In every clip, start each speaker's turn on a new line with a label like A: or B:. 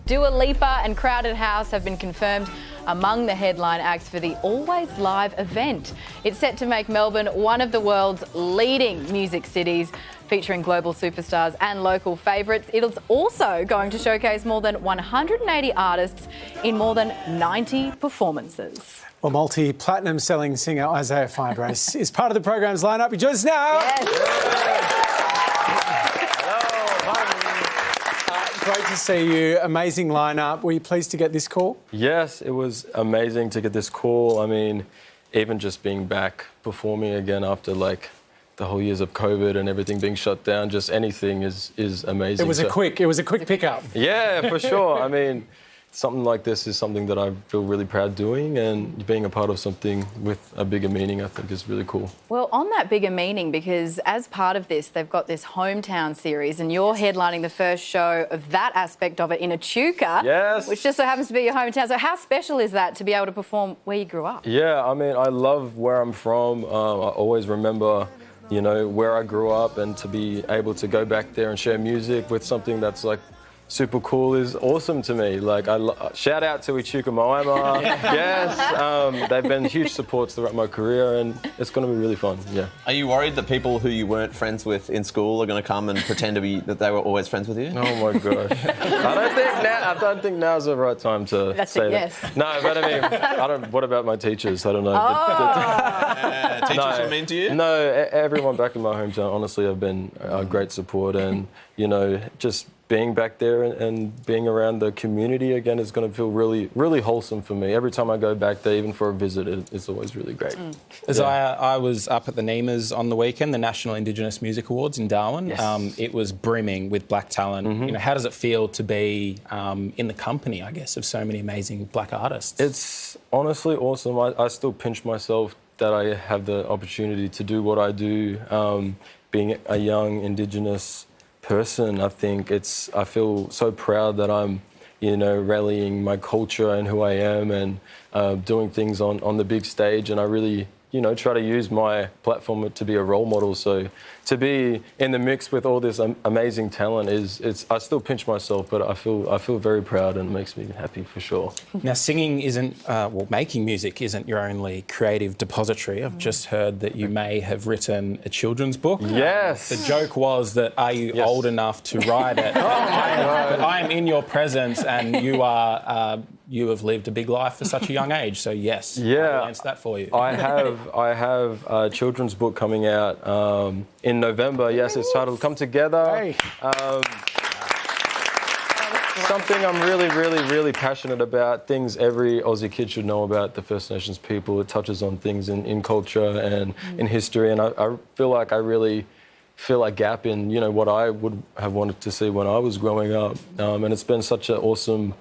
A: Dua Lipa and Crowded House have been confirmed among the headline acts for the Always Live event. It's set to make Melbourne one of the world's leading music cities, featuring global superstars and local favourites. It's also going to showcase more than 180 artists in more than 90 performances.
B: Well, multi-platinum selling singer Isaiah Firebrace is part of the program's lineup. He joins us now.
A: Yes.
B: Great to see you. Amazing lineup. Were you pleased to get this call?
C: Yes, it was amazing to get this call. I mean, even just being back performing again after like the whole years of COVID and everything being shut down, just anything is amazing.
B: It was a quick pickup.
C: Yeah, for sure. I mean, something like this is something that I feel really proud doing, and being a part of something with a bigger meaning, I think, is really cool.
A: Well, on that bigger meaning, because as part of this, they've got this hometown series, and you're headlining the first show of that aspect of it in Echuca,
C: yes,
A: which just so happens to be your hometown. So how special is that to be able to perform where you grew up?
C: Yeah, I mean, I love where I'm from. I always remember, you know, where I grew up, and to be able to go back there and share music with something that's like super cool is awesome to me. Like, shout out to Echuca Moama. Yes, they've been huge supports throughout my career, and it's going to be really fun. Yeah.
D: Are you worried that people who you weren't friends with in school are going to come and pretend to be that they were always friends with you?
C: Oh my gosh. I don't think now's the right time to say that. No, but I mean, what about my teachers? I don't know.
D: Teachers were mean to you?
C: No, everyone back in my hometown, honestly, have been great support, and you know, just being back there and being around the community again is going to feel really, really wholesome for me. Every time I go back there, even for a visit, it's always really great.
E: I was up at the NEMAs on the weekend, the National Indigenous Music Awards in Darwin.
C: Yes.
E: It was brimming with black talent. You know, how does it feel to be in the company, I guess, of so many amazing black artists?
C: It's honestly awesome. I still pinch myself that I have the opportunity to do what I do. Being a young Indigenous person, I feel so proud that I'm, you know, rallying my culture and who I am, and doing things on the big stage, and I really, you know, try to use my platform to be a role model. So to be in the mix with all this amazing talent I still pinch myself, but I feel very proud, and it makes me happy for sure.
E: Now, singing isn't, making music isn't your only creative depository. I've just heard that you may have written a children's book.
C: Yes.
E: The joke was that, are you old enough to write it? I am in your presence, and you are. You have lived a big life for such a young age, so yes, I will answer that for you.
C: I have a children's book coming out in November. Yes, it's titled "Come Together."
B: Hey.
C: Something I'm really passionate about. Things every Aussie kid should know about the First Nations people. It touches on things in culture and in history, and I feel like I really fill a gap in, you know, what I would have wanted to see when I was growing up, and it's been such an awesome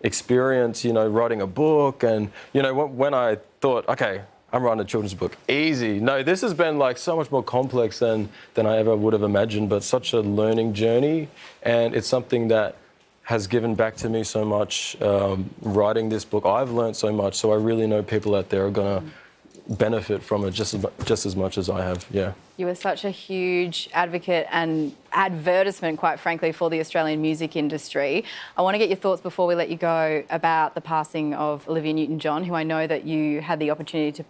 C: experience, you know, writing a book. And you know, when I thought, okay, I'm writing a children's book, easy. No, this has been like so much more complex than I ever would have imagined, but such a learning journey, and it's something that has given back to me so much. Writing this book, I've learned so much, so I really know people out there are gonna benefit from it just as much as I have. Yeah.
A: You are such a huge advocate and advertisement, quite frankly, for the Australian music industry. I want to get your thoughts before we let you go about the passing of Olivia Newton-John, who I know that you had the opportunity to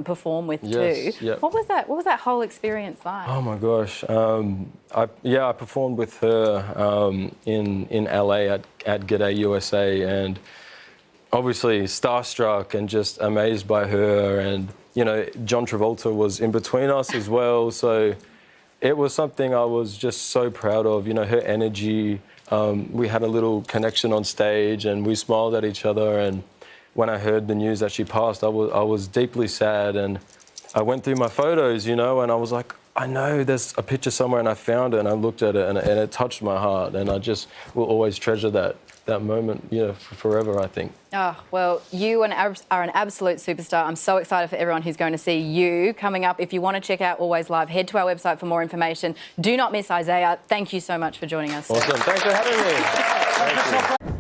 A: perform with too.
C: Yep.
A: What was that whole experience like?
C: Oh my gosh. I performed with her in LA at G'day USA, and obviously starstruck and just amazed by her. And you know, John Travolta was in between us as well, so it was something I was just so proud of. You know, her energy. We had a little connection on stage, and we smiled at each other. And when I heard the news that she passed, I was deeply sad. And I went through my photos, you know, and I was like, I know there's a picture somewhere, and I found it, and I looked at it, and it touched my heart. And I just will always treasure that moment, you know, forever, I think.
A: Oh, well, you are an absolute superstar. I'm so excited for everyone who's going to see you coming up. If you want to check out Always Live, head to our website for more information. Do not miss Isaiah. Thank you so much for joining us.
C: Awesome. Thanks for having me. Thank you.